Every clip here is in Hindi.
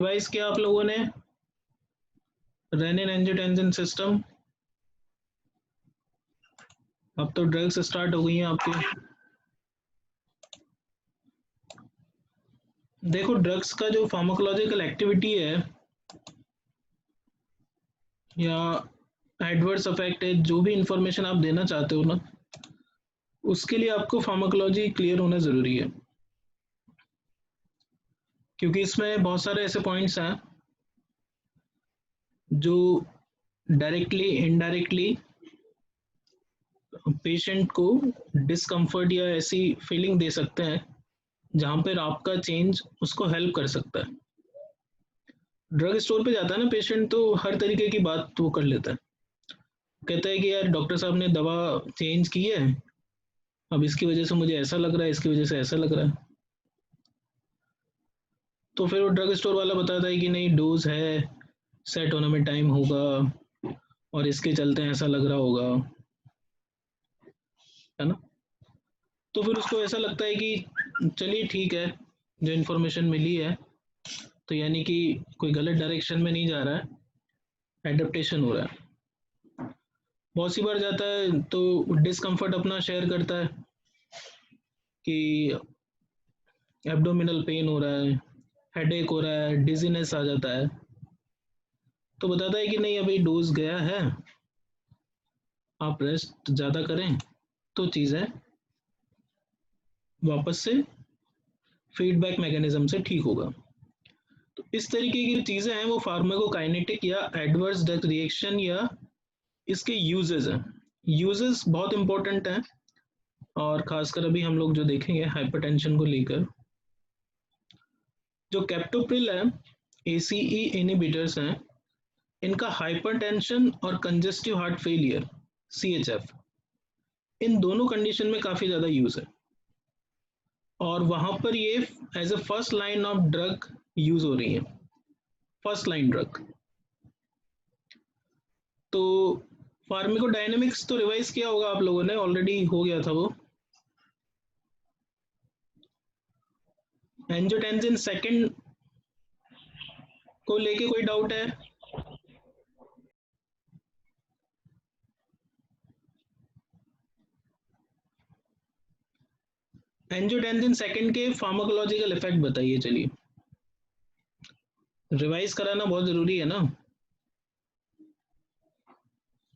रिवाइज किया आप लोगों ने रेनिन एंजियोटेंसिन सिस्टम। अब तो ड्रग्स स्टार्ट हो गई हैं आपके। देखो ड्रग्स का जो फार्माकोलॉजिकल एक्टिविटी है या एडवर्स इफेक्ट है, जो भी इंफॉर्मेशन आप देना चाहते हो ना, उसके लिए आपको फार्माकोलॉजी क्लियर होना जरूरी है, क्योंकि इसमें बहुत सारे ऐसे पॉइंट्स हैं जो डायरेक्टली इनडायरेक्टली पेशेंट को डिस्कम्फर्ट या ऐसी फीलिंग दे सकते हैं जहां पर आपका चेंज उसको हेल्प कर सकता है। ड्रग स्टोर पे जाता है ना पेशेंट, तो हर तरीके की बात वो कर लेता है। कहता है कि यार डॉक्टर साहब ने दवा चेंज की है, अब इसकी वजह से मुझे ऐसा लग रहा है, इसकी वजह से ऐसा लग रहा है। तो फिर वो ड्रग स्टोर वाला बताता है कि नहीं, डोज है, सेट होने में टाइम होगा और इसके चलते ऐसा लग रहा होगा, है ना। तो फिर उसको ऐसा लगता है कि चलिए ठीक है, जो इन्फॉर्मेशन मिली है तो यानी कि कोई गलत डायरेक्शन में नहीं जा रहा है, एडेप्टेशन हो रहा है। बहुत सी बार जाता है तो डिस्कम्फर्ट अपना शेयर करता है कि एब्डोमिनल पेन हो रहा है, हेडेक हो रहा है, डिजीनेस आ जाता है। तो बताता है कि नहीं, अभी डोज गया है, आप रेस्ट ज़्यादा करें तो चीज़ें वापस से फीडबैक मैकेनिज्म से ठीक होगा। तो इस तरीके की चीज़ें हैं वो फार्माकोकाइनेटिक या एडवर्स ड्रग रिएक्शन या इसके यूजेस हैं। यूजेस बहुत इंपॉर्टेंट हैं, और खासकर अभी हम लोग जो देखेंगे हाइपरटेंशन को लेकर, जो कैप्टोप्रिल है, एसीई इनहिबिटर्स हैं, इनका हाइपरटेंशन और कंजेस्टिव हार्ट फेलियर, सीएचएफ, इन दोनों कंडीशन में काफ़ी ज़्यादा यूज़ है, और वहाँ पर ये as a first line of drug use हो रही है, फर्स्ट लाइन ड्रग। तो फार्माकोडायनेमिक्स तो रिवाइज किया होगा आप लोगों ने, ऑलरेडी हो गया था वो। एंजियोटेंसिन सेकंड को लेके कोई डाउट है? एंजियोटेंसिन सेकंड के फार्माकोलॉजिकल इफेक्ट बताइए। चलिए, रिवाइज कराना बहुत जरूरी है ना।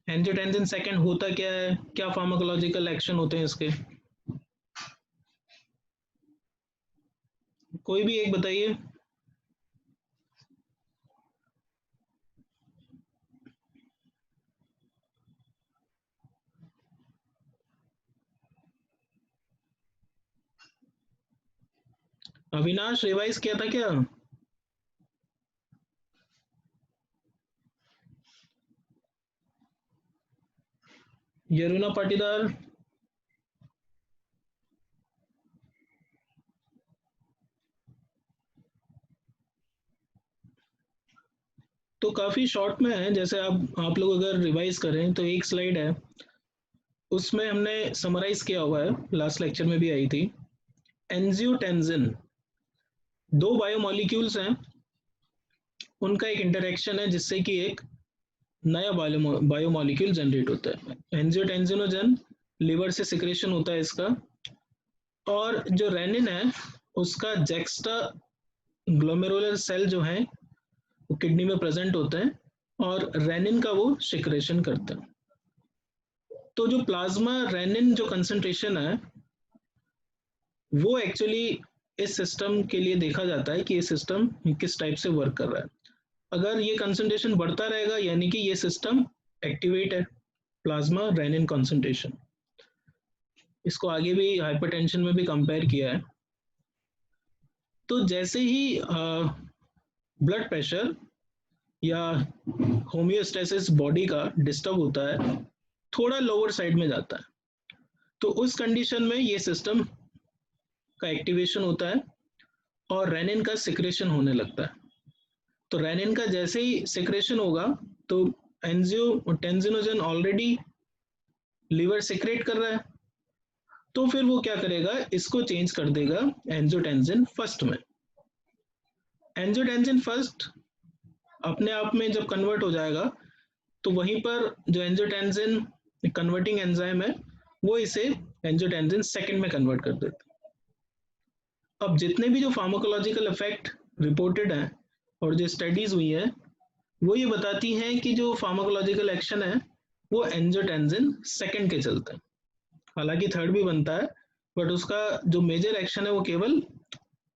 एंजियोटेंसिन सेकंड होता क्या है, क्या फार्माकोलॉजिकल एक्शन होते हैं इसके, कोई भी एक बताइए। अविनाश, रिवाइज किया था क्या? यरुना पाटीदार? तो काफी शॉर्ट में है, जैसे आप लोग अगर रिवाइज करें तो एक स्लाइड है, उसमें हमने समराइज किया हुआ है, लास्ट लेक्चर में भी आई थी। एंजियोटेंसिन दो बायोमोलिक्यूल्स हैं, उनका एक इंटरेक्शन है जिससे कि एक नया बायोमोलिक्यूल जनरेट होता है, एंजियोटेंसिनोजन। लिवर से सिक्रेशन होता है इसका, और जो रेनिन है उसका जेक्स्टा ग्लोमेरुलर सेल जो है वो किडनी में प्रेजेंट होते हैं, और रेनिन का वो सिक्रेशन करते हैं। तो जो प्लाज्मा रेनिन जो कंसंट्रेशन है वो एक्चुअली इस सिस्टम के लिए देखा जाता है कि ये सिस्टम किस टाइप से वर्क कर रहा है। अगर ये कंसंट्रेशन बढ़ता रहेगा यानी कि ये सिस्टम एक्टिवेट है, प्लाज्मा रेनिन कंसंट्रेशन। इसको आगे भी हाइपरटेंशन में भी कंपेयर किया है। तो जैसे ही ब्लड प्रेशर या होम्योस्टेसिस बॉडी का डिस्टर्ब होता है, थोड़ा लोअर साइड में जाता है, तो उस कंडीशन में ये सिस्टम का एक्टिवेशन होता है और रेनिन का सिक्रेशन होने लगता है। तो रेनिन का जैसे ही सिक्रेशन होगा तो एंजियोटेंसिनोजन ऑलरेडी लीवर सिक्रेट कर रहा है, तो फिर वो क्या करेगा, इसको चेंज कर देगा एंजियोटेंसिन फर्स्ट में। एंजियोटेंसिन फर्स्ट अपने आप में जब कन्वर्ट हो जाएगा तो वहीं पर जो एंजियोटेंसिन कन्वर्टिंग एंजाइम है वो इसे एंजियोटेंसिन सेकंड में कन्वर्ट कर देता है। अब जितने भी जो फार्माकोलॉजिकल इफेक्ट रिपोर्टेड हैं और जो स्टडीज हुई है वो ये बताती हैं कि जो फार्माकोलॉजिकल एक्शन है वो एंजियोटेंसिन सेकंड के चलते हैं। हालांकि थर्ड भी बनता है बट उसका जो मेजर एक्शन है वो केवल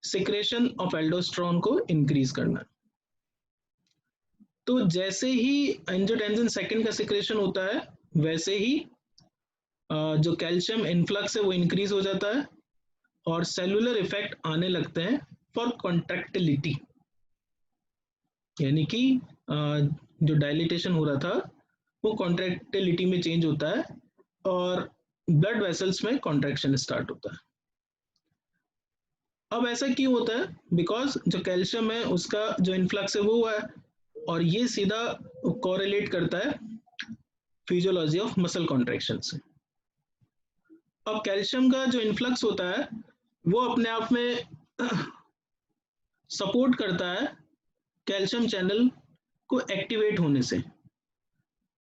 सिक्रेशन ऑफ एल्डोस्टेरोन को इंक्रीज करना है। तो जैसे ही एंजियोटेंसिन सेकंड का सिक्रेशन होता है वैसे ही जो कैल्शियम इनफ्लक्स है वो इंक्रीज हो जाता है और सेलुलर इफेक्ट आने लगते हैं फॉर कॉन्ट्रैक्टिलिटी, यानी कि जो डायलिटेशन हो रहा था वो कॉन्ट्रैक्टिलिटी में चेंज होता है और ब्लड वेसल्स में कॉन्ट्रैक्शन स्टार्ट होता है। अब ऐसा क्यों होता है? बिकॉज जो कैल्शियम है उसका जो इन्फ्लक्स है वो हुआ है और ये सीधा कोरिलेट करता है फिजियोलॉजी ऑफ मसल कॉन्ट्रैक्शन से। अब कैल्शियम का जो इन्फ्लक्स होता है वो अपने आप में सपोर्ट करता है कैल्शियम चैनल को एक्टिवेट होने से।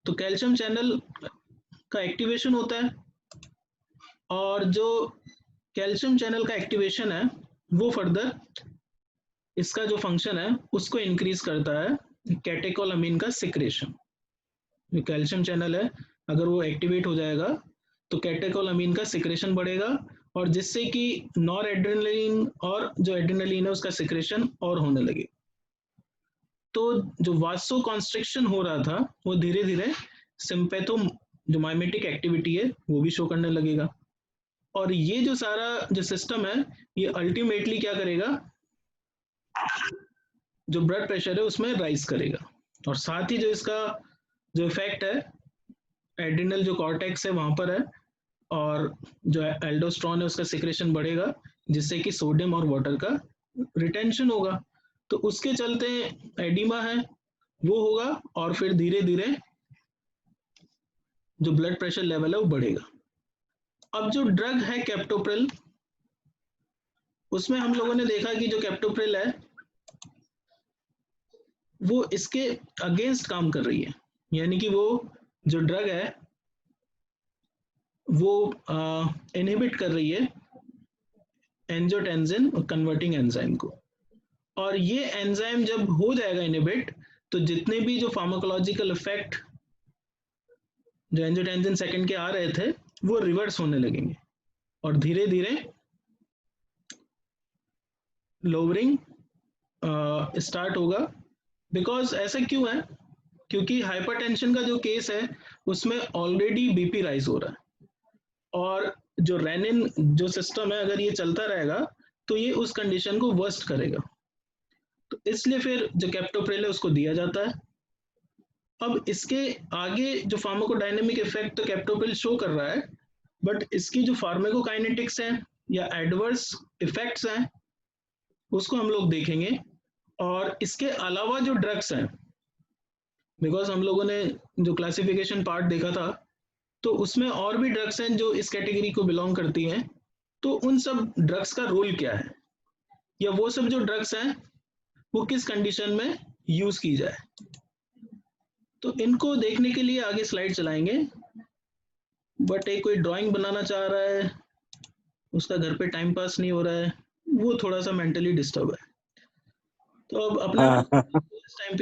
तो कैल्शियम चैनल का एक्टिवेशन होता है और जो कैल्शियम चैनल का एक्टिवेशन है वो फर्दर इसका जो फंक्शन है उसको इंक्रीज करता है कैटेकोलामीन का सिक्रेशन। जो कैल्शियम चैनल है अगर वो एक्टिवेट हो जाएगा तो कैटेकोलामीन का सिक्रेशन बढ़ेगा और जिससे कि नॉर एड्रेनलिन और जो एड्रेनलिन है उसका सिक्रेशन और होने लगे। तो जो वासो कॉन्स्ट्रिक्शन हो रहा था वो धीरे धीरे सिंपैथो जो माइमेटिक एक्टिविटी है वो भी शो करने लगेगा और ये जो सारा जो सिस्टम है ये अल्टीमेटली क्या करेगा, जो ब्लड प्रेशर है उसमें राइज करेगा और साथ ही जो इसका जो इफेक्ट है एड्रिनल जो कॉर्टेक्स है वहां पर है और जो एल्डोस्टेरोन है उसका सिक्रेशन बढ़ेगा जिससे कि सोडियम और वाटर का रिटेंशन होगा। तो उसके चलते एडिमा है वो होगा और फिर धीरे धीरे जो ब्लड प्रेशर लेवल है वो बढ़ेगा। अब जो ड्रग है कैप्टोप्रिल, उसमें हम लोगों ने देखा कि जो कैप्टोप्रिल है वो इसके अगेंस्ट काम कर रही है, यानी कि वो जो ड्रग है वो इनहिबिट कर रही है एंजियोटेंसिन कन्वर्टिंग एंजाइम को। और ये एंजाइम जब हो जाएगा इनहिबिट तो जितने भी जो फार्माकोलॉजिकल इफेक्ट जो एंजियोटेंसिन सेकंड के आ रहे थे वो रिवर्स होने लगेंगे और धीरे धीरे लोअरिंग स्टार्ट होगा। बिकॉज ऐसा क्यों है? क्योंकि हाइपरटेंशन का जो केस है उसमें ऑलरेडी बीपी राइज हो रहा है और जो रेनिन जो सिस्टम है अगर ये चलता रहेगा तो ये उस कंडीशन को वर्स्ट करेगा। तो इसलिए फिर जो कैप्टोप्रिल है उसको दिया जाता है। अब इसके आगे जो फार्माकोडायनेमिक इफेक्ट तो कैप्टोप्रिल शो कर रहा है बट इसकी जो फार्माकोकाइनेटिक्स है या एडवर्स इफेक्ट्स हैं उसको हम लोग देखेंगे। और इसके अलावा जो ड्रग्स हैं, बिकॉज हम लोगों ने जो क्लासिफिकेशन पार्ट देखा था तो उसमें और भी ड्रग्स हैं जो इस कैटेगरी को बिलोंग करती हैं, तो उन सब ड्रग्स का रोल क्या है या वो सब जो ड्रग्स हैं वो किस कंडीशन में यूज की जाए। तो इनको देखने के लिए आगे स्लाइड चलाएंगे बट एक कोई ड्राइंग बनाना चाह रहा है उसका घर पे टाइम पास नहीं हो रहा है, वो थोड़ा सा मेंटली डिस्टर्ब है। तो अब अपने इस टाइम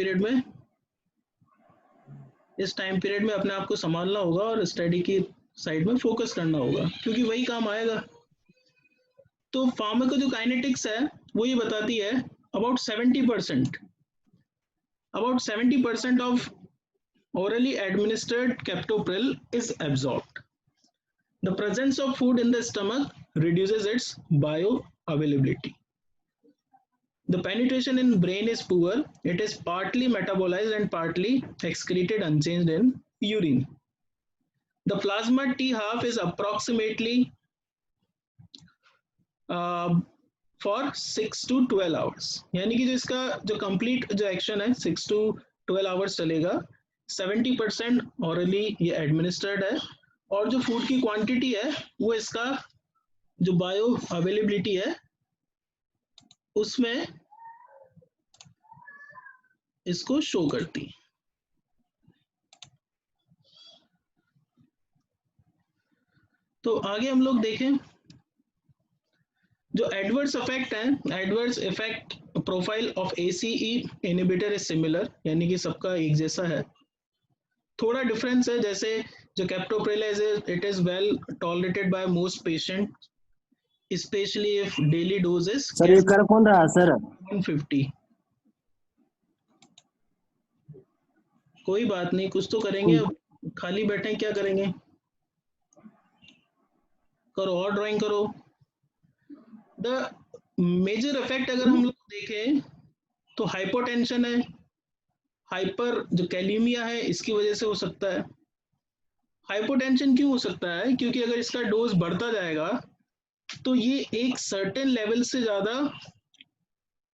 पीरियड में अपने आप को संभालना होगा और स्टडी की साइड में फोकस करना होगा क्योंकि वही काम आएगा। तो फार्माकोकाइनेटिक्स है वो ये बताती है about 70% of orally administered captopril is absorbed. The presence of food in the stomach reduces its bioavailability. The penetration in brain is poor. It is partly metabolized and partly excreted unchanged in urine. The plasma T half is approximately for 6 to 12 hours. यानी कि जो इसका जो complete जो action है 6 to 12 hours चलेगा। 70% orally ये administered है और जो फूड की क्वांटिटी है वो इसका जो बायो अवेलेबिलिटी है उसमें इसको शो करती। तो आगे हम लोग देखें जो एडवर्स इफेक्ट है, adverse effect profile of ACE inhibitor is similar, यानी कि सबका एक जैसा है। थोड़ा डिफरेंस है, जैसे जो captopril it is well tolerated by most patient, specially if daily dose is sir ये कर कौन रहा है सर? 150। कोई बात नहीं, कुछ तो करेंगे, अब खाली बैठे हैं, क्या करेंगे, करो और ड्राइंग करो। द मेजर इफेक्ट अगर हम लोग देखें तो हाइपोटेंशन है, हाइपर जो कैलीमिया है इसकी वजह से हो सकता है। हाइपोटेंशन क्यों हो सकता है? क्योंकि अगर इसका डोज बढ़ता जाएगा तो ये एक सर्टेन लेवल से ज्यादा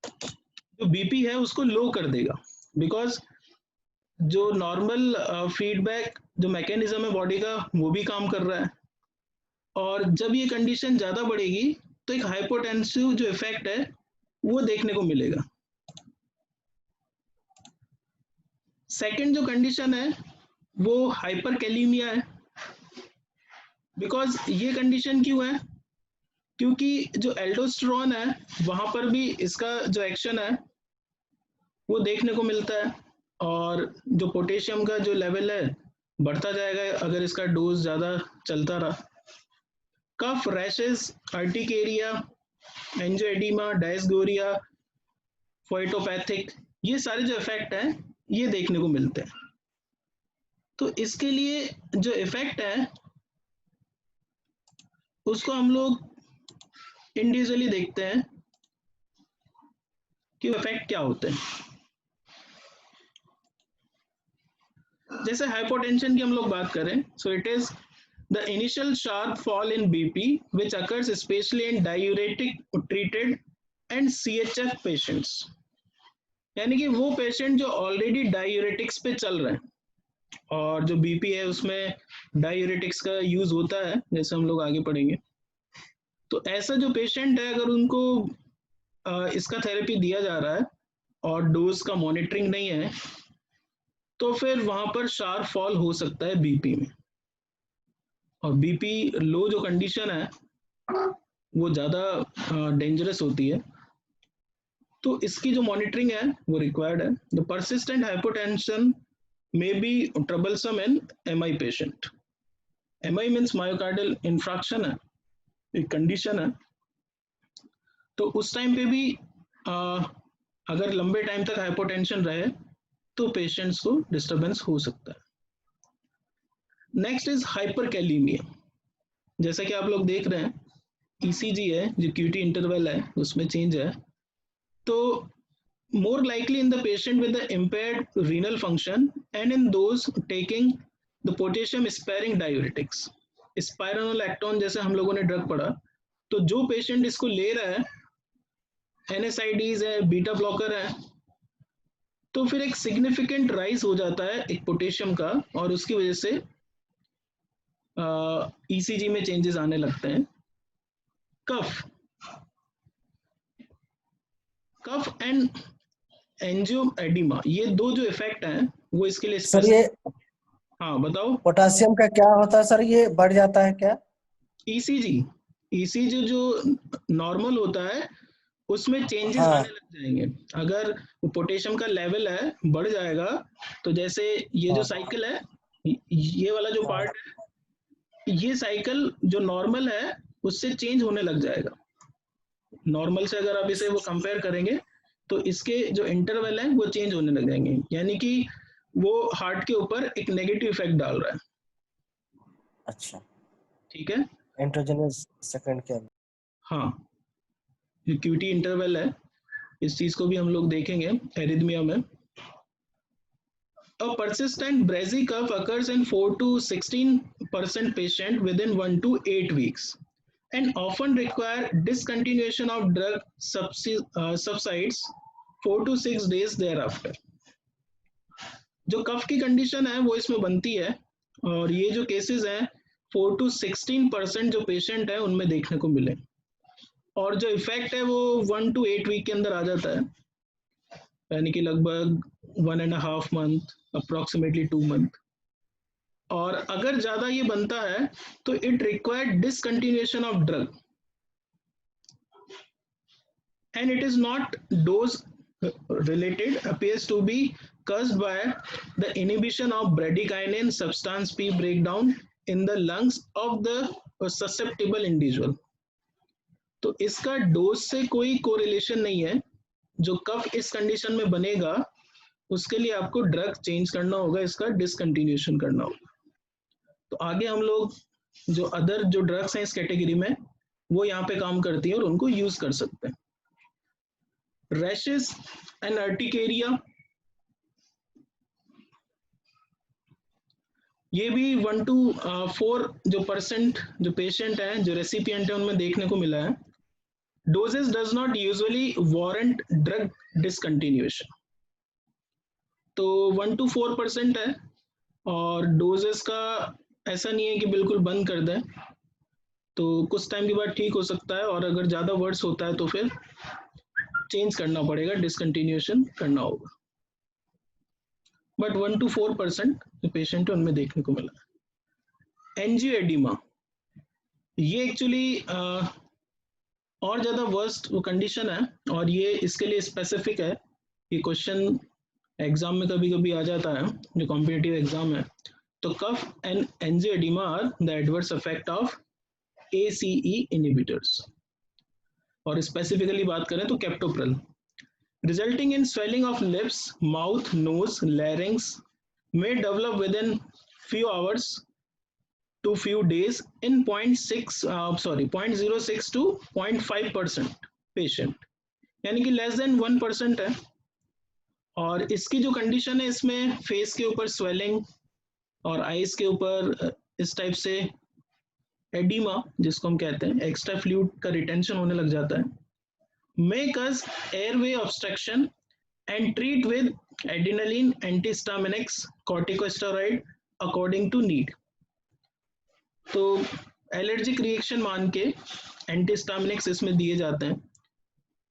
जो बीपी है उसको लो कर देगा, बिकॉज जो नॉर्मल फीडबैक जो मैकेनिज्म है बॉडी का वो भी काम कर रहा है, और जब ये कंडीशन ज़्यादा बढ़ेगी तो एक हाइपोटेंसिव जो इफेक्ट है वो देखने को मिलेगा। सेकंड जो कंडीशन है वो हाइपरकैलीमिया है। बिकॉज ये कंडीशन क्यों है? क्योंकि जो एल्डोस्टेरोन है वहां पर भी इसका जो एक्शन है वो देखने को मिलता है, और जो पोटेशियम का जो लेवल है बढ़ता जाएगा अगर इसका डोज ज़्यादा चलता रहा। कफ, रैशेस, अर्टिकेरिया, एंजियोएडिमा, डायस्गोरिया, फोइटोपैथिक, ये सारे जो इफेक्ट हैं ये देखने को मिलते हैं। तो इसके लिए जो इफेक्ट है उसको हम लोग इंडिविजुअली देखते हैं कि इफेक्ट क्या होते हैं। जैसे हाइपोटेंशन की हम लोग बात करें, so it is the initial sharp fall in BP which occurs specially in diuretic treated and CHF patients, यानी कि वो पेशेंट जो ऑलरेडी डायूरेटिक्स पे चल रहे हैं और जो बीपी है उसमें डायूरेटिक्स का यूज होता है, जैसे हम लोग आगे पढ़ेंगे। तो ऐसा जो पेशेंट है अगर उनको इसका थेरेपी दिया जा रहा है और डोज का मॉनिटरिंग नहीं है तो फिर वहां पर शार्प फॉल हो सकता है बीपी में, और बीपी लो जो कंडीशन है वो ज़्यादा डेंजरस होती है। तो इसकी जो मॉनिटरिंग है वो रिक्वायर्ड है। The persistent hypotension may be troublesome in MI patient. MI means myocardial infraction है, एक कंडीशन है। तो उस टाइम पे भी अगर लंबे टाइम तक हाइपोटेंशन रहे तो पेशेंट्स को डिस्टरबेंस हो सकता है। Next is hyperkalaemia. जैसा कि आप लोग देख रहे हैं ECG है जो QT इंटरवल है उसमें चेंज है, तो more likely in the patient with the impaired renal function and in those taking the potassium sparing diuretics, spironolactone जैसे हम लोगों ने ड्रग पढ़ा, तो जो पेशेंट इसको ले रहा है, NSAIDs है, बीटा ब्लॉकर है, तो फिर एक सिग्निफिकेंट राइज हो जाता है एक पोटेशियम का, और उसकी वजह से ECG में चेंजेस आने लगते हैं। कफ, कफ एंड एंजियोएडिमा, ये दो जो इफेक्ट हैं वो इसके लिए सर ये हाँ बताओ। पोटासियम का क्या होता है सर, ये बढ़ जाता है क्या? ECG जो नॉर्मल होता है उसमें चेंजेस हाँ। आने लग जाएंगे। अगर पोटेशियम का लेवल है बढ़ जाएगा तो जैसे ये जो साइकिल है, ये वाला जो पार्ट है, ये साइकिल जो नॉर्मल है उससे चेंज होने लग जाएगा। नॉर्मल से अगर आप इसे वो कंपेयर करेंगे तो इसके जो इंटरवल है वो चेंज होने लग जाएंगे, यानी कि वो हार्ट के ऊपर एक नेगेटिव इफेक्ट डाल रहा है। अच्छा, ठीक है, एंड्रोजनस सेकंड के। हाँ, जो QT इंटरवल है इस चीज को भी हम लोग देखेंगे एरिथमिया में। A persistent bradycardia occurs in 4 to 16% patient within 1 to 8 weeks and often require discontinuation of drug subsides 4 to 6 days thereafter. जो कफ की कंडीशन है वो इसमें बनती है, और ये जो केसेस हैं 4 to 16% जो पेशेंट है उनमें देखने को मिले, और जो इफेक्ट है वो 1 to 8 वीक के अंदर आ जाता है, यानी कि लगभग 1.5 month, अप्रोक्सीमेटली 2 month। और अगर ज्यादा ये बनता है तो it require discontinuation of drug and it is not dose related, appears to be caused by the inhibition of bradykinin substance P breakdown in the lungs of the susceptible individual। तो इसका डोज से कोई कोरिलेशन नहीं है। जो कफ इस कंडीशन में बनेगा उसके लिए आपको ड्रग चेंज करना होगा, इसका डिसकंटिन्यूएशन करना होगा। तो आगे हम लोग जो अदर जो ड्रग्स हैं इस कैटेगरी में वो यहाँ पे काम करती हैं और उनको यूज कर सकते हैं। रैशेस एंड अर्टिकेरिया, ये भी 1 to 4 जो परसेंट जो पेशेंट हैं जो रेसिपिएंट है उनमें देखने को मिला है। Doses does not usually warrant drug discontinuation. तो 1 to 4% है और डोजेस का ऐसा नहीं है कि बिल्कुल बंद कर दें, तो कुछ टाइम के बाद ठीक हो सकता है और अगर ज्यादा वर्ड्स होता है तो फिर चेंज करना पड़ेगा, डिसकंटिन्यूएशन करना होगा। बट 1 to 4% जो पेशेंट है उनमें देखने को मिला है। एंजियोएडिमा, ये एक्चुअली और ज्यादा वर्स्ट वो कंडीशन है और ये इसके लिए स्पेसिफिक है। ये क्वेश्चन एग्जाम में कभी कभी आ जाता है जो कॉम्पिटिटिव एग्जाम है। तो cough and angioedema are the adverse effect of ACE inhibitors. और स्पेसिफिकली बात करें तो captopril, resulting in swelling of lips, mouth, nose, larynx may develop within few hours to few days in 0.06 to 0.5% patient, यानी कि लेस देन 1% है। और इसकी जो कंडीशन है इसमें फेस के ऊपर स्वेलिंग और आईज के ऊपर इस टाइप से एडिमा जिसको हम कहते हैं एक्स्ट्रा फ्लूइड का रिटेंशन होने लग जाता है। May cause airway obstruction and treat with adrenaline, antihistaminics, corticosteroid according to need। तो एलर्जिक रिएक्शन मान के एंटीहिस्टामिनिक्स इसमें दिए जाते हैं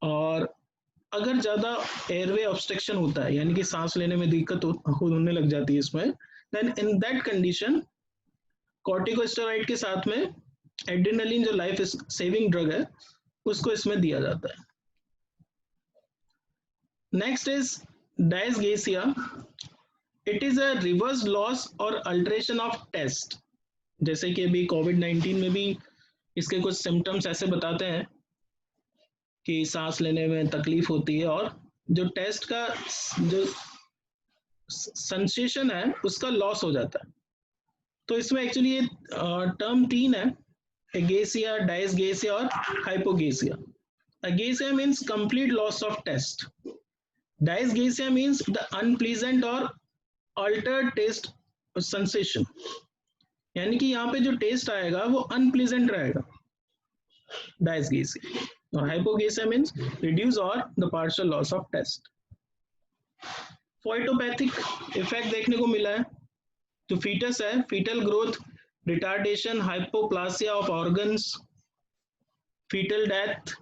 और अगर ज्यादा एयरवे ऑब्स्ट्रक्शन होता है यानी कि सांस लेने में दिक्कत होने लग जाती है इसमें, then in that condition corticosteroid के साथ में एड्रेनालिन जो लाइफ सेविंग ड्रग है उसको इसमें दिया जाता है। Next is dysgeusia, it is a reverse loss और अल्टरेशन ऑफ टेस्ट। जैसे कि अभी कोविड-19 में भी इसके कुछ सिम्टम्स ऐसे बताते हैं कि सांस लेने में तकलीफ होती है और जो टेस्ट का जो सेंसेशन है उसका लॉस हो जाता है। तो इसमें एक्चुअली ये टर्म 3 है, एगेसिया, डायस्गेसिया और hypogeusia. Ageusia means complete loss of taste, dysgeusia means the unpleasant और अल्टर्ड टेस्ट सेंसेशन, यानी कि यहाँ पे जो टेस्ट आएगा वो अनप्लीजेंट रहेगा, डायस्गेसिया। और हाइपोगेसिया मीन्स रिड्यूस और the partial loss of taste. Fetopathic effect देखने को मिला है। तो फीटस है, fetal growth retardation, hypoplasia of organs, fetal death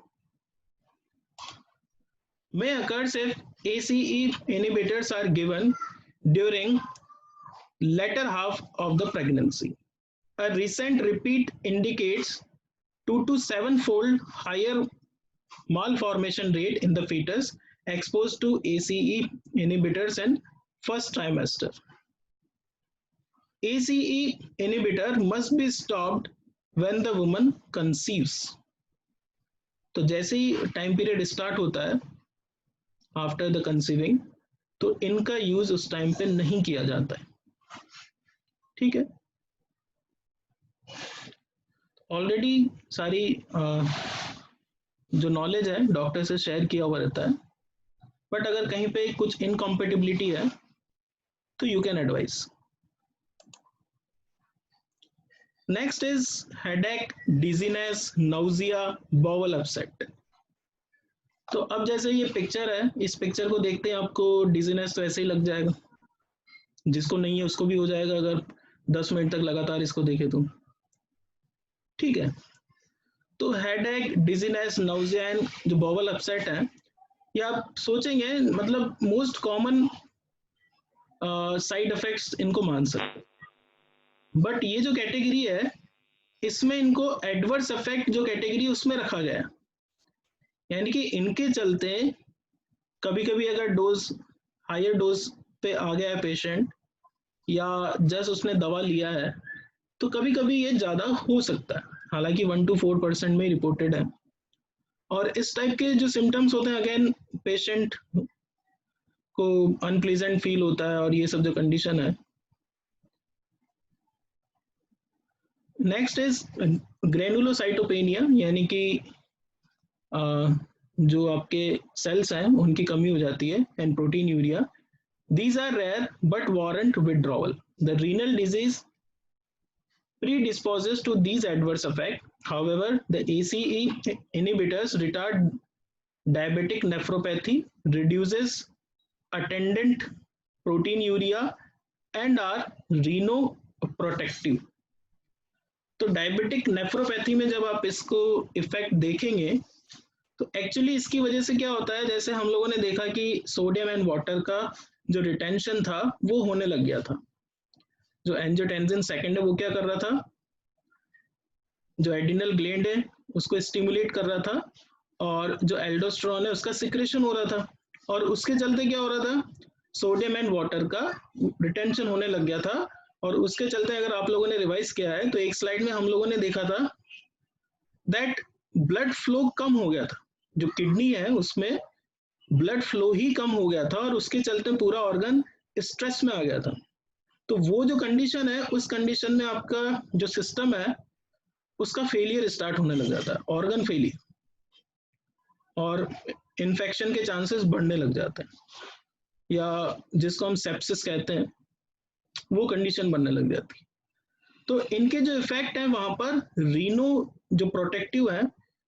may occurs if ACE inhibitors are given during latter half of the pregnancy. A recent repeat indicates 2 to 7-fold higher malformation rate in the fetus exposed to ACE inhibitors in first trimester. ACE inhibitor must be stopped when the woman conceives. तो जैसे ही टाइम पीरियड स्टार्ट होता है आफ्टर द कंसीविंग, तो इनका यूज उस टाइम पे नहीं किया जाता है। ठीक है, ऑलरेडी सारी जो नॉलेज है डॉक्टर से शेयर किया हुआ रहता है, बट अगर कहीं पे कुछ इनकॉम्पेटिबिलिटी है तो you can advise. Next is headache, dizziness, nausea, bowel upset. तो अब जैसे ये पिक्चर है, इस पिक्चर को देखते हैं आपको डिजीनेस तो ऐसे ही लग जाएगा, जिसको नहीं है उसको भी हो जाएगा अगर 10 मिनट तक लगातार इसको देखे तो। ठीक है, तो हेडेक, डिजीनेस, नाउजिया एंड जो बॉवल अपसेट है, ये आप सोचेंगे मतलब मोस्ट कॉमन साइड इफेक्ट्स इनको मान सकते। बट ये जो कैटेगरी है इसमें इनको एडवर्स इफेक्ट जो कैटेगरी उसमें रखा गया है, यानी कि इनके चलते कभी कभी अगर डोज हायर डोज पे आ गया है पेशेंट या जस्ट उसने दवा लिया है तो कभी कभी ये ज़्यादा हो सकता है, हालांकि 1 to 4% में रिपोर्टेड है। और इस टाइप के जो सिम्टम्स होते हैं अगेन पेशेंट को अनप्लीजेंट फील होता है और ये सब जो कंडीशन है। नेक्स्ट इज ग्रेनुलोसाइटोपेनिया, यानी कि जो आपके सेल्स हैं उनकी कमी हो जाती है, and proteinuria. These are rare but warrant withdrawal. The renal disease predisposes to these adverse effects. However, the ACE inhibitors retard diabetic nephropathy, reduces attendant proteinuria, and are renoprotective. तो डायबिटिक नेफ्रोपैथी में जब आप इसको इफेक्ट देखेंगे तो एक्चुअली इसकी वजह से क्या होता है, जैसे हम लोगों ने देखा कि सोडियम एंड वाटर का जो रिटेंशन था वो होने लग गया था। जो एंजियोटेंसिन सेकेंड है वो क्या कर रहा था, जो एडिनल ग्लैंड है उसको स्टिमुलेट कर रहा था, और जो एल्डोस्टेरोन है उसका सिक्रेशन हो रहा था, और उसके चलते क्या हो रहा था, सोडियम एंड वाटर का रिटेंशन होने लग गया था। और उसके चलते अगर आप लोगों ने रिवाइज किया है तो एक स्लाइड में हम लोगों ने देखा था दैट ब्लड फ्लो कम हो गया था, जो किडनी है उसमें ब्लड फ्लो ही कम हो गया था और उसके चलते पूरा ऑर्गन स्ट्रेस में आ गया था। तो वो जो कंडीशन है उस कंडीशन में आपका जो सिस्टम है उसका फेलियर स्टार्ट होने लग जाता है, ऑर्गन फेलियर, और इन्फेक्शन के चांसेस बढ़ने लग जाते हैं, या जिसको हम सेप्सिस कहते हैं वो कंडीशन बनने लग जाती है। तो इनके जो इफेक्ट है वहां पर रीनो जो प्रोटेक्टिव है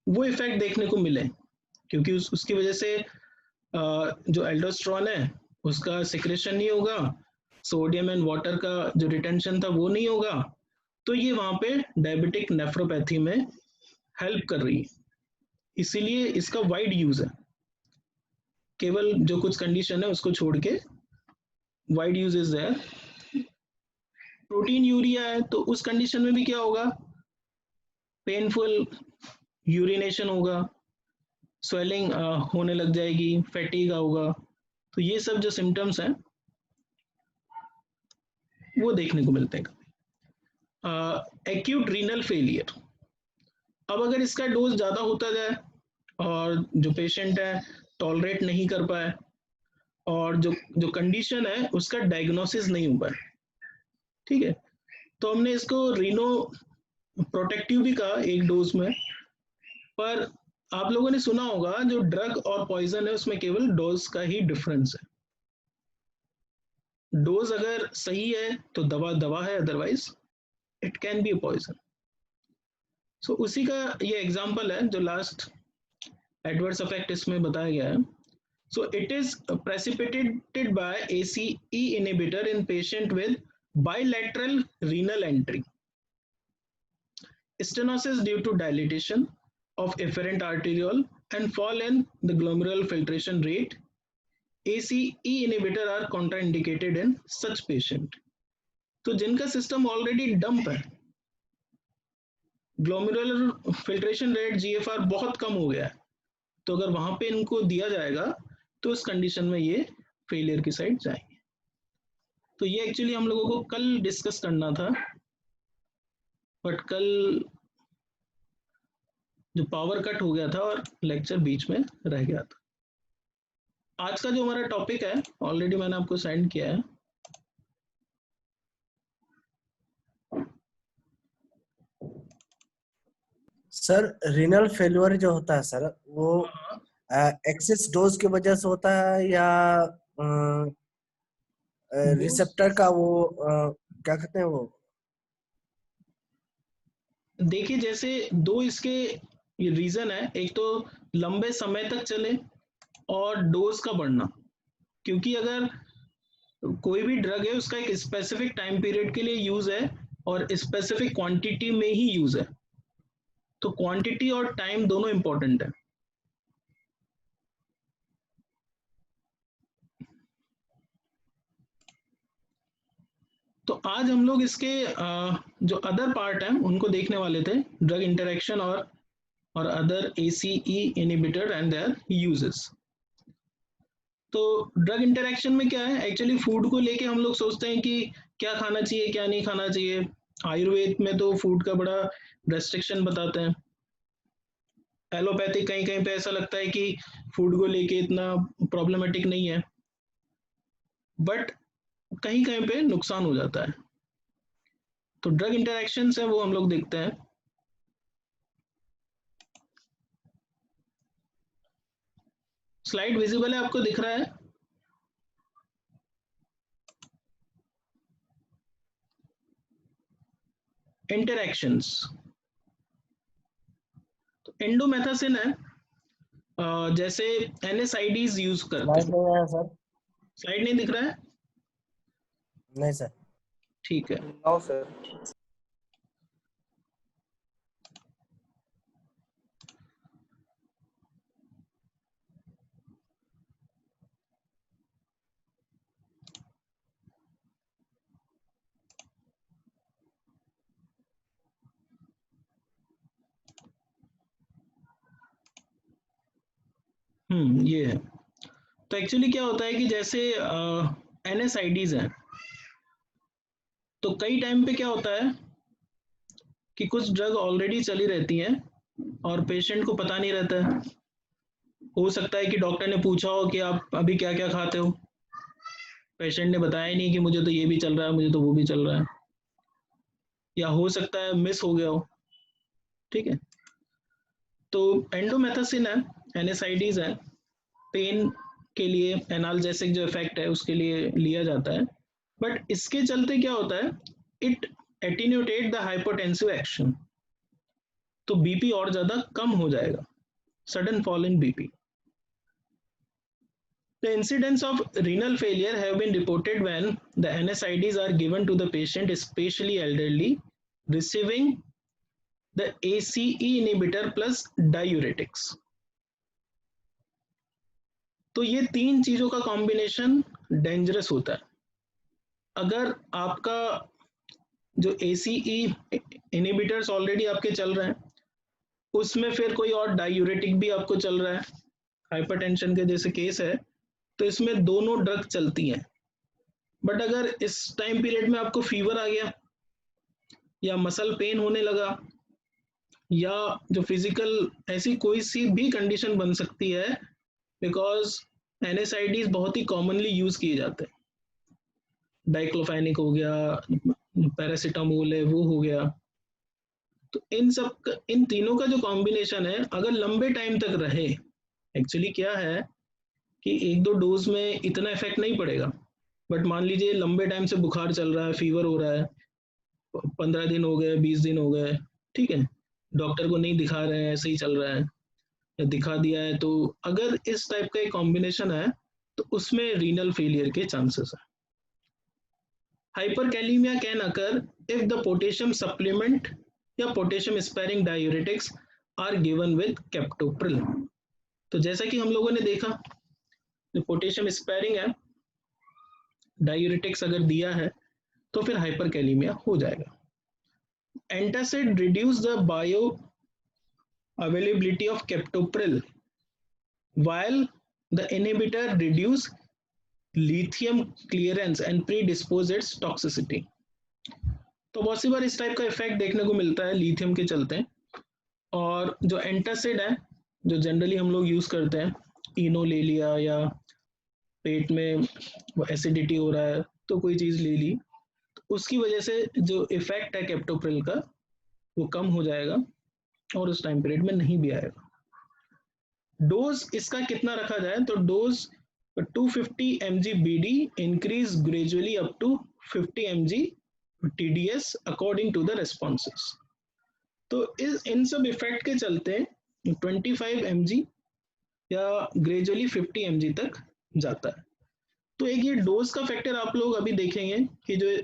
वो इफेक्ट देखने को मिले, क्योंकि उसकी वजह से जो एल्डोस्टेरोन है उसका सिक्रेशन नहीं होगा, सोडियम एंड वाटर का जो रिटेंशन था वो नहीं होगा, तो ये वहां पे डायबिटिक नेफ्रोपैथी में हेल्प कर रही है। इसीलिए इसका वाइड यूज है, केवल जो कुछ कंडीशन है उसको छोड़ के wide use is there. Proteinuria है तो उस कंडीशन में भी क्या होगा, पेनफुल यूरिनेशन होगा, स्वेलिंग होने लग जाएगी, फैटीग होगा। तो ये सब जो सिम्टम्स हैं वो देखने को मिलते हैं। एक्यूट रीनल फेलियर, अब अगर इसका डोज ज़्यादा होता जाए और जो पेशेंट है टॉलरेट नहीं कर पाए और जो जो कंडीशन है उसका डायग्नोसिस नहीं हो पाए, ठीक है, तो हमने इसको रीनो प्रोटेक्टिव भी कहा एक डोज में। पर आप लोगों ने सुना होगा जो ड्रग और पॉइजन है उसमें केवल डोज का ही डिफरेंस है। डोज अगर सही है तो दवा दवा है, otherwise it can be a poison. So उसी का ये एग्जांपल है जो लास्ट एडवर्स इफेक्ट इसमें बताया गया है। So it is precipitated by ACE inhibitor in patient with bilateral renal entry, stenosis due to dilatation of efferent arteriole and fall in the glomerular filtration rate. ACE inhibitor are contraindicated in such patient. तो जिनका सिस्टम ऑलरेडी डंप है, ग्लोमेरुलर फिल्ट्रेशन रेट GFR बहुत कम हो गया है, तो अगर वहां पे इनको दिया जाएगा तो इस कंडीशन में ये फेलियर की साइड जाएंगे। तो ये एक्चुअली हम लोगों को कल डिस्कस करना था, बट कल जो पावर कट हो गया था और लेक्चर बीच में रह गया था। आज का जो हमारा टॉपिक है ऑलरेडी मैंने आपको सेंड किया है। सर रीनल फेल्योर जो होता है सर वो एक्सेस डोज की वजह से होता है या रिसेप्टर का वो क्या कहते हैं वो? देखिए जैसे दो इसके रीजन है, एक तो लंबे समय तक चले और डोज का बढ़ना, क्योंकि अगर कोई भी ड्रग है उसका एक स्पेसिफिक टाइम पीरियड के लिए यूज है और स्पेसिफिक क्वांटिटी में ही यूज है, तो क्वांटिटी और टाइम दोनों इंपॉर्टेंट है। तो आज हम लोग इसके जो अदर पार्ट हैं उनको देखने वाले थे, ड्रग इंटरेक्शन और other ACE inhibitor and there uses. तो ड्रग इंटरेक्शन में क्या है, एक्चुअली फूड को लेके हम लोग सोचते हैं कि क्या खाना चाहिए क्या नहीं खाना चाहिए। आयुर्वेद में तो फूड का बड़ा रेस्ट्रिक्शन बताते हैं। एलोपैथिक कहीं कहीं पे ऐसा लगता है कि फूड को लेके इतना प्रॉब्लमेटिक नहीं है, बट कहीं कहीं पे नुकसान हो जाता है। तो ड्रग इंटरेक्शन है वो हम लोग देखते हैं। स्लाइड विजिबल है, आपको दिख रहा है? इंटरेक्शंस, तो एंडोमेथासिन है, जैसे NSAIDs यूज करते स्लाइड हैं। नहीं आया सर। स्लाइड नहीं दिख रहा है? नहीं सर। ठीक है। No sir. ये है। तो एक्चुअली क्या होता है कि जैसे NSAIDs हैं, तो कई टाइम पे क्या होता है कि कुछ ड्रग ऑलरेडी चली रहती हैं और पेशेंट को पता नहीं रहता है। हो सकता है कि डॉक्टर ने पूछा हो कि आप अभी क्या क्या खाते हो, पेशेंट ने बताया ही नहीं कि मुझे तो ये भी चल रहा है, मुझे तो वो भी चल रहा है, या हो सकता है मिस हो गया हो। ठीक है, तो एंडोमेथासिन है, NSAIDs है, पेन के लिए, एनाल्जेसिक जो इफेक्ट है उसके लिए लिया जाता है। बट इसके चलते क्या होता है, इट एटीन्यूटेट द हाइपोटेंसिव एक्शन, तो बीपी और ज्यादा कम हो जाएगा, sudden fall in BP. The incidence of renal failure have been reported when the NSAIDs are given to the patient, especially elderly, receiving the ACE inhibitor plus diuretics. तो ये तीन चीजों का कॉम्बिनेशन डेंजरस होता है। अगर आपका जो ACE इनहिबिटर्स ऑलरेडी आपके चल रहे हैं, उसमें फिर कोई और डायूरेटिक भी आपको चल रहा है, हाइपरटेंशन के जैसे केस है, तो इसमें दोनों ड्रग चलती हैं। बट अगर इस टाइम पीरियड में आपको फीवर आ गया या मसल पेन होने लगा या जो फिजिकल ऐसी कोई सी भी कंडीशन बन सकती है, बिकॉज NSAIDs बहुत ही कॉमनली यूज किए जाते हैं, डाइक्लोफेनिक हो गया, पैरासीटामोल है वो हो गया, तो इन तीनों का जो कॉम्बिनेशन है अगर लंबे टाइम तक रहे, एक्चुअली क्या है कि एक दो डोज में इतना इफेक्ट नहीं पड़ेगा, बट मान लीजिए लंबे टाइम से बुखार चल रहा है, फीवर हो रहा है, 15 दिन हो गए, 20 दिन हो गए, ठीक है, डॉक्टर को नहीं दिखा रहे हैं, ऐसे ही चल रहा है, या दिखा दिया है, तो अगर इस टाइप का एक कॉम्बिनेशन है तो उसमें रीनल फेलियर के चांसेस है। Hyperkalaemia can occur if the potassium supplement या potassium sparing diuretics are given with captopril. तो जैसा कि हम लोगों ने देखा, जो पोटेशियम स्पेयरिंग है, डायूरेटिक्स अगर दिया है तो फिर हाइपरकैलेमिया हो जाएगा। Antacid reduce the bio availability of captopril while the inhibitor reduce lithium clearance and predispose its toxicity। तो बहुत सी बार इस टाइप का इफेक्ट देखने को मिलता है लिथियम के चलते। और जो एंटासिड है, जो जनरली हम लोग यूज करते हैं, इनो ले लिया या पेट में एसिडिटी हो रहा है तो कोई चीज ले ली, तो उसकी वजह से जो इफेक्ट है कैप्टोप्रिल का वो कम हो जाएगा और उस टाइम पीरियड में नहीं भी आएगा। डोज इसका कितना रखा जाए, तो dose 250 mg BD increase gradually up to 50 mg TDS according to the responses. तो इन सब इफेक्ट के चलते 25 mg या ग्रेजुअली 50 mg तक जाता है। तो एक ये डोज का फैक्टर आप लोग अभी देखेंगे कि जो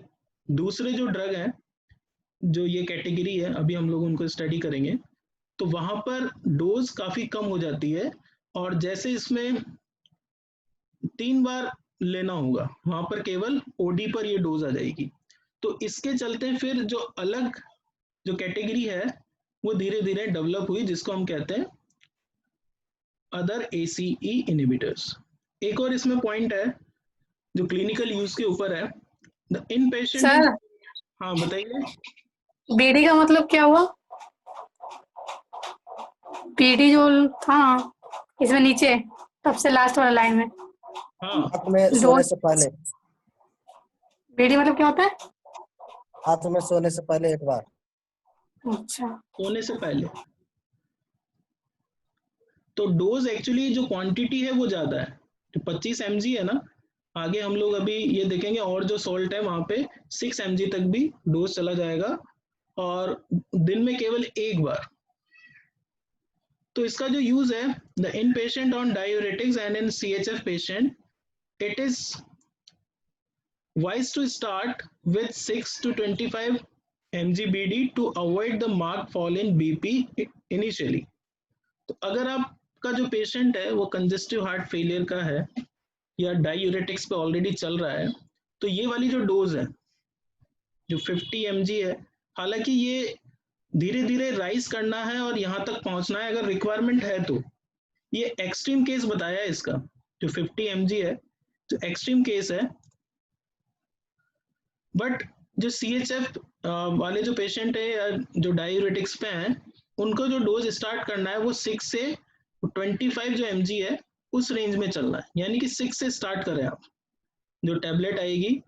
दूसरे जो ड्रग हैं, जो ये कैटेगरी है, अभी हम लोग उनको स्टडी करेंगे, तो वहां पर डोज काफी कम हो जाती है, और जैसे इसमें 3 बार लेना होगा, वहां पर केवल OD पर ये डोज आ जाएगी। तो इसके चलते फिर जो अलग जो कैटेगरी है वो धीरे धीरे डेवलप हुई, जिसको हम कहते हैं अदर ACE इनहिबिटर्स। एक और इसमें पॉइंट है जो क्लिनिकल यूज के ऊपर है, the in patient in. Sir हाँ बताइए। बीडी का मतलब क्या हुआ? बीडी जो था इसमें नीचे सबसे लास्ट वाला लाइन में, हाँ रात में सोने से पहले, बीडी मतलब क्या होता है? रात में सोने से पहले एक बार। अच्छा, सोने से पहले। तो डोज एक्चुअली जो क्वांटिटी है वो ज्यादा है, तो 25 mg है ना, आगे हम लोग अभी ये देखेंगे, और जो सॉल्ट है वहां पे 6 mg तक भी डोज चला जाएगा, और दिन में केवल एक बार। तो इसका जो यूज है, the in patient on diuretics and in CHF patient, it is wise to start with 6 to 25 mg BD to avoid the marked fall in BP initially. तो अगर आपका जो पेशेंट है वो कंजेस्टिव हार्ट फेलियर का है या डायूरेटिक्स पे ऑलरेडी चल रहा है, तो ये वाली जो डोज है जो 50 mg है, हालांकि ये धीरे धीरे राइज करना है और यहाँ तक पहुंचना है अगर रिक्वायरमेंट है तो। ये एक्सट्रीम केस बताया है इसका, जो 50 mg है जो एक्सट्रीम केस है। बट जो CHF वाले जो पेशेंट है या जो डायूरेटिक्स पे हैं, उनको जो डोज स्टार्ट करना है वो 6 से 25 जो mg है उस रेंज में चलना है, यानी कि 6 से स्टार्ट करें आप। जो टैबलेट आएगी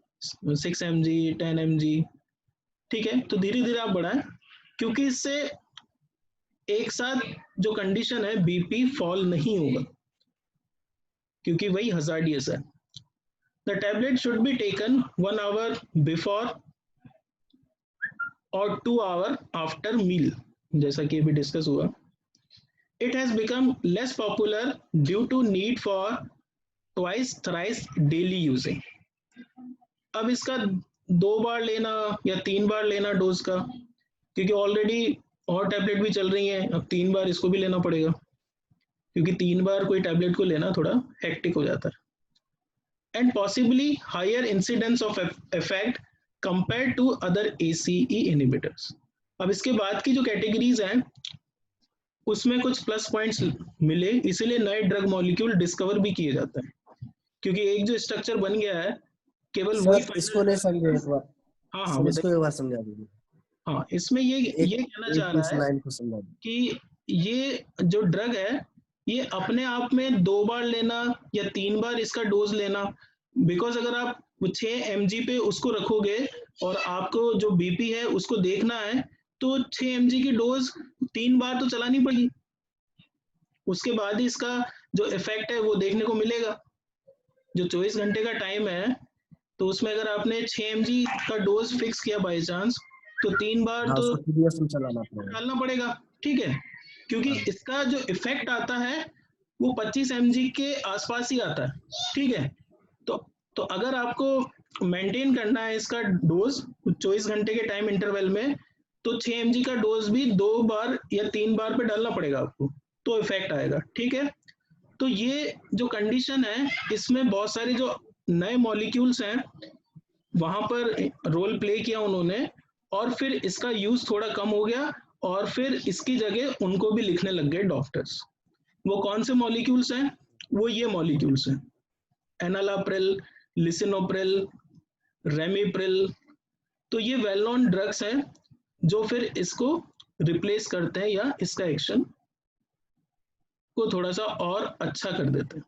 6 mg 10 mg, ठीक है, तो धीरे धीरे आप बढ़ाएं, क्योंकि इससे एक साथ जो कंडीशन है BP फॉल नहीं होगा, क्योंकि वही हजार्डियस है। The tablet should be taken 1 hour before or 2 hour after meal, जैसा कि अभी डिस्कस हुआ। It has become less popular due to need for twice thrice daily using. अब इसका 2 बार लेना या 3 बार लेना डोज का, क्योंकि ऑलरेडी और टैबलेट भी चल रही हैं, अब 3 बार इसको भी लेना पड़ेगा, क्योंकि 3 बार कोई टैबलेट को लेना थोड़ा हेक्टिक हो जाता है। And possibly higher incidence of effect compared to other ACE inhibitors. अब इसके बाद की जो कैटेगरीज हैं उसमें कुछ प्लस पॉइंट्स मिले, इसीलिए नए ड्रग मॉलिक्यूल डिस्कवर भी किए जाते हैं, क्योंकि एक जो स्ट्रक्चर बन गया है केवल वही सर इसको नहीं समझे एक बार। हाँ हाँ सर इसको एक बार समझा दीजिए। हाँ, इसमें ये कहना चाह रहा है लाइन को समझा दीजिए कि ये जो ड्रग है ये अपने आप में 2 बार लेना या 3 बार इसका डोज लेना, बिकॉज अगर आप 6 mg पे उसको रखोगे और आपको जो BP है उसको देखना है, तो 6 mg की डोज 3 बार तो चलानी पड़ेगी, उसके बाद ही इसका जो इफेक्ट है वो देखने को मिलेगा। जो 24 घंटे का टाइम है, तो उसमें अगर आपने 6 mg का डोज फिक्स किया बाई चांस, तो 3 बार तो डालना पड़ेगा, ठीक है, क्योंकि इसका जो इफेक्ट आता है वो 25 mg के आसपास ही आता है, ठीक है। तो अगर आपको मेंटेन करना है इसका डोज 24 घंटे के टाइम इंटरवल में, तो 6 mg का डोज भी 2 बार या 3 बार पे डालना पड़ेगा आपको, तो इफेक्ट आएगा, ठीक है। तो ये जो कंडीशन है इसमें बहुत सारे जो नए मॉलिक्यूल्स हैं वहां पर रोल प्ले किया उन्होंने, और फिर इसका यूज थोड़ा कम हो गया, और फिर इसकी जगह उनको भी लिखने लग गए डॉक्टर्स। वो कौन से मॉलिक्यूल्स हैं? वो ये मॉलिक्यूल्स हैं, एनालाप्रिल, लिसिनोप्रिल, रेमिप्रिल। तो ये वेल नोन ड्रग्स हैं जो फिर इसको रिप्लेस करते हैं या इसका एक्शन को थोड़ा सा और अच्छा कर देते हैं।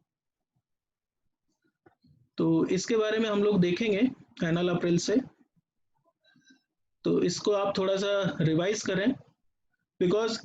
तो इसके बारे में हम लोग देखेंगे एनालाप्रिल से, तो इसको आप थोड़ा सा रिवाइज करें, बिकॉज